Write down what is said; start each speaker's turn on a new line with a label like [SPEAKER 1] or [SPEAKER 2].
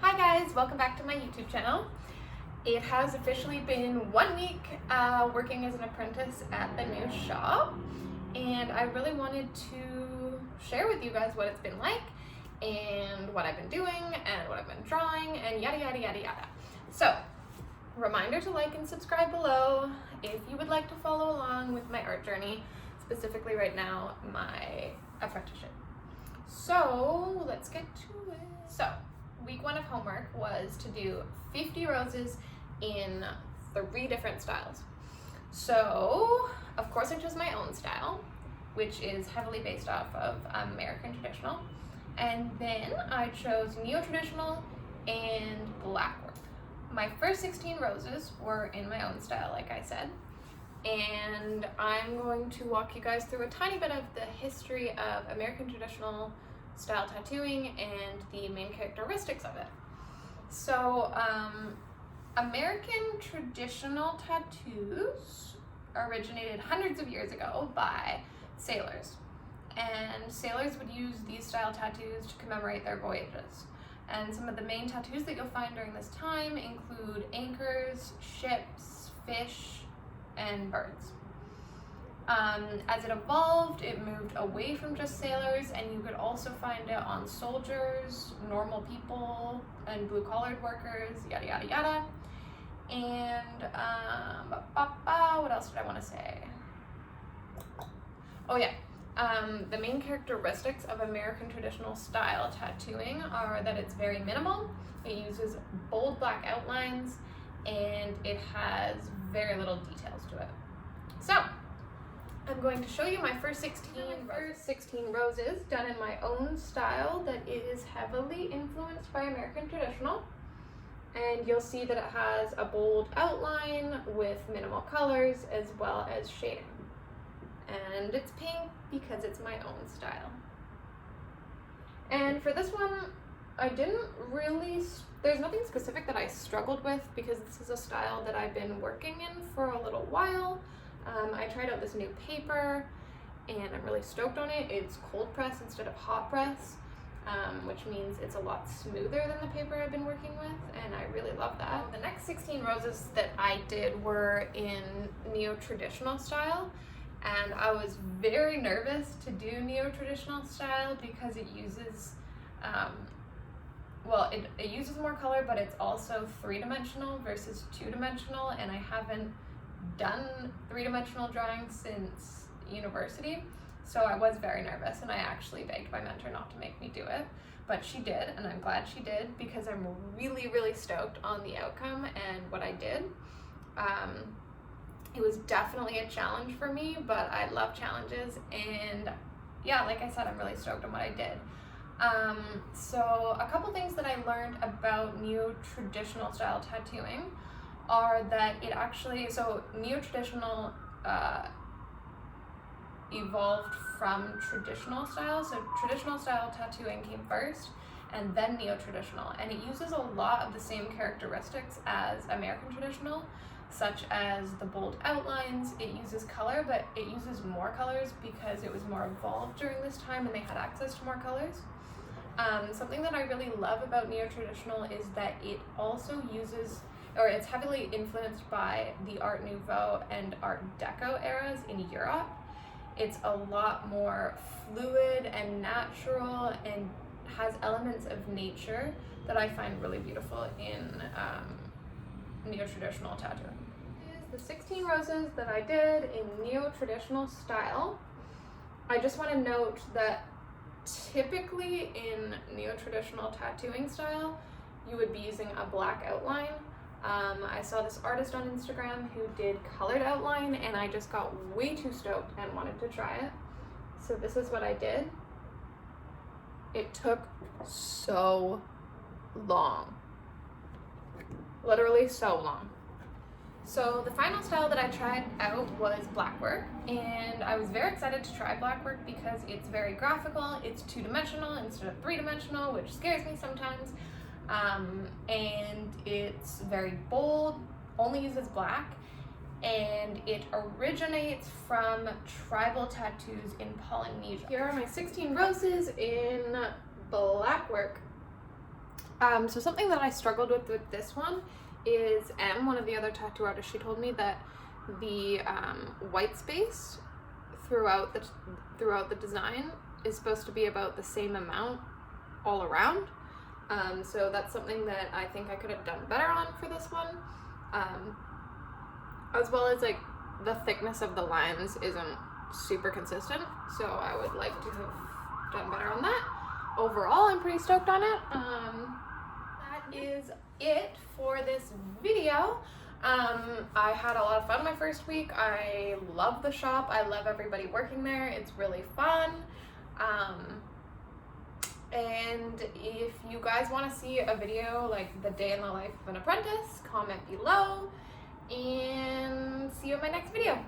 [SPEAKER 1] Hi guys, welcome back to my YouTube channel. It has officially been 1 week working as an apprentice at the new shop, and I really wanted to share with you guys what it's been like and what I've been doing and what I've been drawing and yada yada yada yada. So, reminder to like and subscribe below if you would like to follow along with my art journey, specifically right now my apprenticeship. So let's get to it. So week 1 of homework was to do 50 roses in 3 different styles. So of course I chose my own style, which is heavily based off of American traditional, and then I chose neo-traditional and black work. My first 16 roses were in my own style, like I said, and I'm going to walk you guys through a tiny bit of the history of American traditional style tattooing and the main characteristics of it. So American traditional tattoos originated hundreds of years ago by sailors, and sailors would use these style tattoos to commemorate their voyages. And some of the main tattoos that you'll find during this time include anchors, ships, fish, and birds. As it evolved, it moved away from just sailors, and you could also find it on soldiers, normal people, and blue-collared workers, yada yada yada. And what else did I want to say? Oh yeah, the main characteristics of American traditional style tattooing are that it's very minimal, it uses bold black outlines, and it has very little details to it. So I'm going to show you my first 16 roses done in my own style that is heavily influenced by American traditional. And you'll see that it has a bold outline with minimal colors as well as shading. And it's pink because it's my own style. And for this one, there's nothing specific that I struggled with because this is a style that I've been working in for a little while. I tried out this new paper and I'm really stoked on it. It's cold press instead of hot press, which means it's a lot smoother than the paper I've been working with, and I really love that. The next 16 roses that I did were in neo-traditional style, and I was very nervous to do neo-traditional style because it uses it uses more color, but it's also 3-dimensional versus 2-dimensional, and I haven't done 3-dimensional drawing since university, so I was very nervous, and I actually begged my mentor not to make me do it, but she did, and I'm glad she did because I'm really stoked on the outcome and what I did. It was definitely a challenge for me, but I love challenges, and yeah, like I said, I'm really stoked on what I did. So a couple things that I learned about neo-traditional style tattooing are that neo-traditional evolved from traditional style. So traditional style tattooing came first and then neo-traditional, and it uses a lot of the same characteristics as American traditional, such as the bold outlines. It uses color, but it uses more colors because it was more evolved during this time and they had access to more colors. Something that I really love about neo-traditional is that it also uses, or it's heavily influenced by the Art Nouveau and Art Deco eras in Europe. It's a lot more fluid and natural and has elements of nature that I find really beautiful in neo-traditional tattooing. The 16 roses that I did in neo-traditional style. I just want to note that typically in neo-traditional tattooing style, you would be using a black outline. I saw this artist on Instagram who did colored outline, and I just got way too stoked and wanted to try it. So this is what I did. It took so long. Literally so long. So the final style that I tried out was black work, and I was very excited to try black work because it's very graphical, it's 2-dimensional instead of 3-dimensional, which scares me sometimes. And it's very bold, only uses black, and it originates from tribal tattoos in Polynesia. Here are my 16 roses in black work. So something that I struggled with this one is one of the other tattoo artists, she told me that the white space throughout the design is supposed to be about the same amount all around. So that's something that I think I could have done better on for this one. As well as like the thickness of the lines isn't super consistent, so I would like to have done better on that. Overall, I'm pretty stoked on it. That is it for this video. I had a lot of fun my first week. I love the shop. I love everybody working there. It's really fun. And if you guys want to see a video like the day in the life of an apprentice, comment below, and see you in my next video.